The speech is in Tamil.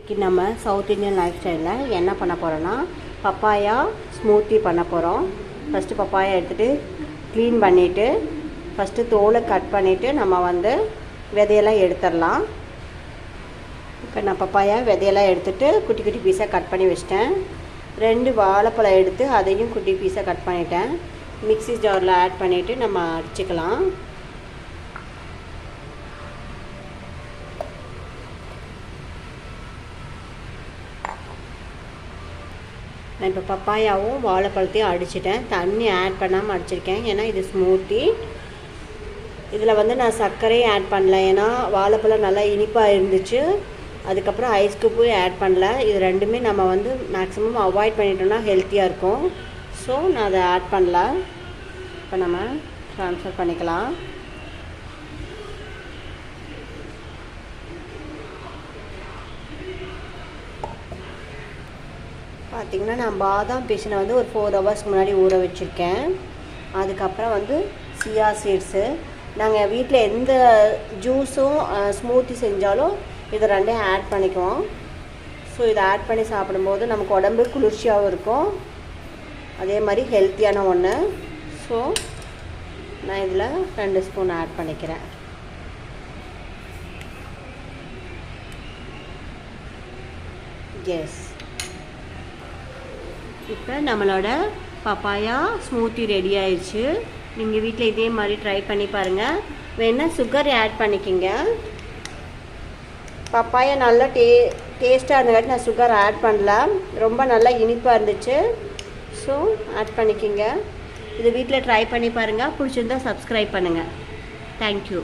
இன்றைக்கி நம்ம சவுத் இந்தியன் லைஃப் ஸ்டைலில் என்ன பண்ண போகிறோன்னா பப்பாயா ஸ்மூத்தி பண்ண போகிறோம். ஃபஸ்ட்டு பப்பாயா எடுத்துகிட்டு க்ளீன் பண்ணிவிட்டு ஃபஸ்ட்டு தோலை கட் பண்ணிவிட்டு நம்ம விதையெல்லாம் எடுத்துடலாம். இப்போ நான் பப்பாயா விதையெல்லாம் எடுத்துகிட்டு குட்டி குட்டி பீஸாக கட் பண்ணி வச்சிட்டேன். 2 வாழைப்பழம் எடுத்து அதையும் குட்டி பீஸாக கட் பண்ணிட்டேன். மிக்ஸி ஜாரில் ஆட் பண்ணிவிட்டு நம்ம அடிச்சுக்கலாம். நான் இப்போ பப்பாயாவும் வாழைப்பழத்தையும் அடிச்சிட்டேன். தண்ணி ஆட் பண்ணாமல் அடிச்சிருக்கேன், ஏன்னா இது ஸ்மூத்தி. இதில் நான் சர்க்கரையும் ஆட் பண்ணல, ஏன்னா வாழைப்பழம் நல்லா இனிப்பாக இருந்துச்சு. அதுக்கப்புறம் ஐஸ் க்யூப்பும் ஆட் பண்ணல. இது ரெண்டுமே நம்ம மேக்ஸிமம் அவாய்ட் பண்ணிட்டோம்னா ஹெல்த்தியாக இருக்கும். ஸோ நான் அதை ஆட் பண்ணல. இப்போ நம்ம ட்ரான்ஸ்ஃபர் பண்ணிக்கலாம். பார்த்திங்கன்னா நான் பாதாம் பிசினை ஒரு 4 ஹவர்ஸ்க்கு முன்னாடி ஊற வச்சுருக்கேன். அதுக்கப்புறம் சியா சீட்ஸு. நாங்கள் வீட்டில் எந்த ஜூஸும் ஸ்மூத்தி செஞ்சாலும் இதை ரெண்டையும் ஆட் பண்ணிக்குவோம். ஸோ இதை ஆட் பண்ணி சாப்பிடும்போது நமக்கு உடம்பு குளிர்ச்சியாகவும் இருக்கும், அதே மாதிரி ஹெல்த்தியான ஒன்று. ஸோ நான் இதில் 2 ஸ்பூன் ஆட் பண்ணிக்கிறேன். எஸ், இப்போ நம்மளோட பப்பாயா ஸ்மூத்தி ரெடி ஆயிடுச்சு. நீங்கள் வீட்டில் இதே மாதிரி ட்ரை பண்ணி பாருங்கள். வேணால் சுகர் ஆட் பண்ணிக்கிங்க. பப்பாயா நல்லா டேஸ்ட்டாக இருந்தங்காட்டி நான் சுகர் ஆட் பண்ணல, ரொம்ப நல்லா இனிப்பாக இருந்துச்சு. ஸோ ஆட் பண்ணிக்கிங்க. இது வீட்டில் ட்ரை பண்ணி பாருங்கள். பிடிச்சிருந்தா சப்ஸ்கிரைப் பண்ணுங்கள். தேங்க்யூ.